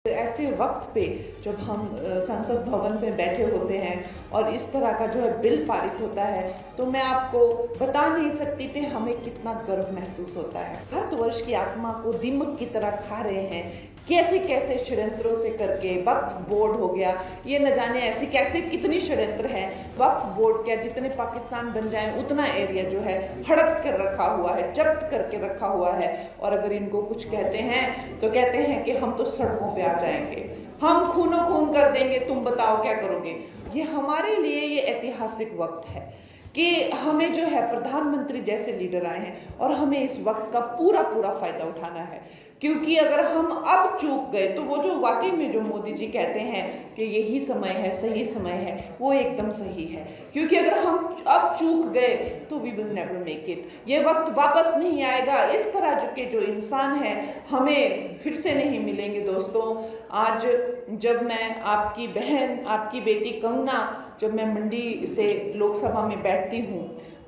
ऐसे वक्त पे जब हम संसद भवन में बैठे होते हैं और इस तरह का जो है बिल पारित होता है, तो मैं आपको बता नहीं सकती थी हमें कितना गर्व महसूस होता है। भारतवर्ष की आत्मा को दीमक की तरह खा रहे हैं, कैसे कैसे षड्यंत्रों से करके। वक्फ बोर्ड हो गया, ये न जाने ऐसे कैसे कितनी षड्यंत्र हैं। वक्फ बोर्ड क्या, जितने पाकिस्तान बन जाए उतना एरिया जो है हड़प कर रखा हुआ है, जब्त करके रखा हुआ है। और अगर इनको कुछ कहते हैं तो कहते हैं कि हम तो सड़कों पे आ जाएंगे, हम खूनो खून कर देंगे, तुम बताओ क्या करोगे। ये हमारे लिए ये ऐतिहासिक वक्त है कि हमें जो है प्रधानमंत्री जैसे लीडर आए हैं और हमें इस वक्त का पूरा पूरा फायदा उठाना है। क्योंकि अगर हम अब चूक गए तो वो जो वाकई में जो मोदी जी कहते हैं कि यही समय है, सही समय है, वो एकदम सही है। क्योंकि अगर हम अब चूक गए तो we will never make it. ये वक्त वापस नहीं आएगा। इस तरह के जो इंसान हैं हमें फिर से नहीं मिलेंगे। दोस्तों, आज जब मैं आपकी बहन, आपकी बेटी कंगना, जब मैं मंडी से लोकसभा में बैठती हूँ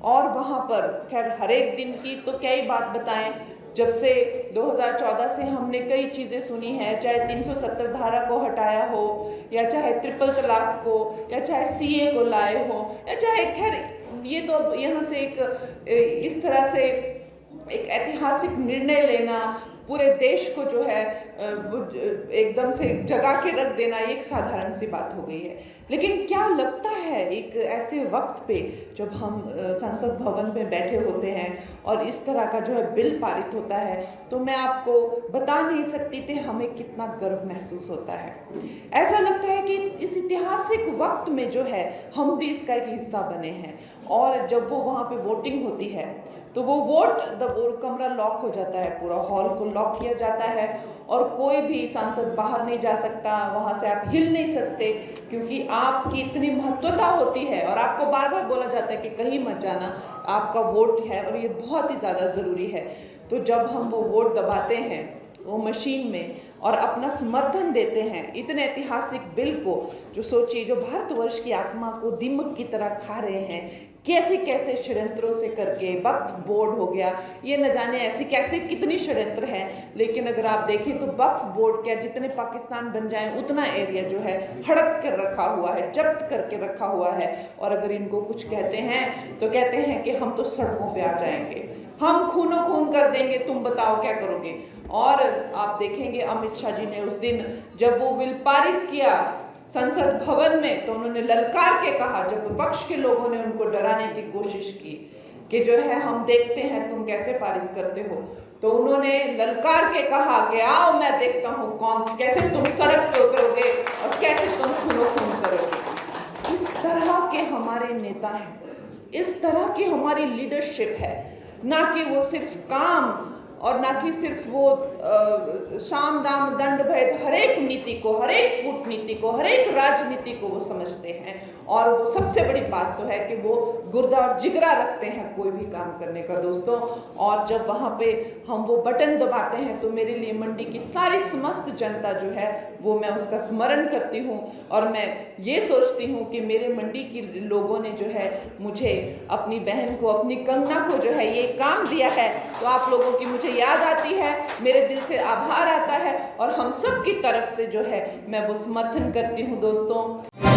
और वहाँ पर खैर हर एक दिन की तो क्या ही बात बताएं, जब से 2014 से हमने कई चीज़ें सुनी हैं, चाहे 370 धारा को हटाया हो, या चाहे ट्रिपल तलाक को, या चाहे सीए को लाए हो, या चाहे खैर ये तो यहाँ से एक इस तरह से एक ऐतिहासिक निर्णय लेना, पूरे देश को जो है एकदम से जगा के रख देना, एक साधारण सी बात हो गई है। लेकिन क्या लगता है एक ऐसे वक्त पे जब हम संसद भवन में बैठे होते हैं और इस तरह का जो है बिल पारित होता है, तो मैं आपको बता नहीं सकती थी हमें कितना गर्व महसूस होता है। ऐसा लगता है कि इस ऐतिहासिक वक्त में जो है हम भी इसका एक हिस्सा बने हैं। और जब वो वहाँ पे वोटिंग होती है तो वो कमरा लॉक हो जाता है, पूरा हॉल को लॉक किया जाता है और कोई भी सांसद बाहर नहीं जा सकता, वहाँ से आप हिल नहीं सकते, क्योंकि आपकी इतनी महत्वता होती है और आपको बार बार बोला जाता है कि कहीं मत जाना, आपका वोट है और ये बहुत ही ज़्यादा ज़रूरी है। तो जब हम वो वोट दबाते हैं वो मशीन में और अपना समर्थन देते हैं इतने ऐतिहासिक बिल को, जो सोचिए जो भारतवर्ष की आत्मा को दीमक की तरह खा रहे हैं, कैसे कैसे षड्यंत्रों से करके। वक्फ बोर्ड हो गया, ये न जाने ऐसे कैसे कितनी षड्यंत्र हैं। लेकिन अगर आप देखें तो वक्फ बोर्ड क्या, जितने पाकिस्तान बन जाए उतना एरिया जो है हड़प कर रखा हुआ है, जब्त करके रखा हुआ है। और अगर इनको कुछ कहते हैं तो कहते हैं कि हम तो सड़कों पे आ जाएंगे, हम खूनो खून कर देंगे, तुम बताओ क्या करोगे। और आप देखेंगे अमित शाह जी ने उस दिन जब वो बिल पारित किया संसद भवन में, तो उन्होंने ललकार के कहा, जब विपक्ष के लोगों ने उनको डराने की कोशिश की कि जो है हम देखते हैं तुम कैसे पारित करते हो, तो उन्होंने ललकार के कहा कि आओ मैं देखता हूँ कौन, कैसे तुम सड़क पे उतरोगे और कैसे तुम खूनो खून करोगे। इस तरह के हमारे नेता हैं, इस तरह की हमारी लीडरशिप है, ना कि वो सिर्फ काम और ना कि सिर्फ वो साम दाम दंड भेद, हर एक नीति को, हर एक कूटनीति को, हर एक राजनीति को वो समझते हैं। और वो सबसे बड़ी बात तो है कि वो गुर्दा और जिगरा रखते हैं कोई भी काम करने का। दोस्तों, और जब वहाँ पे हम वो बटन दबाते हैं तो मेरे लिए मंडी की सारी समस्त जनता जो है वो, मैं उसका स्मरण करती हूँ और मैं ये सोचती हूँ कि मेरे मंडी की लोगों ने जो है मुझे, अपनी बहन को, अपनी कंगना को जो है ये काम दिया है, तो आप लोगों की मुझे याद आती है, मेरे दिल से आभार आता है और हम सब की तरफ से जो है मैं वो समर्थन करती हूँ। दोस्तों।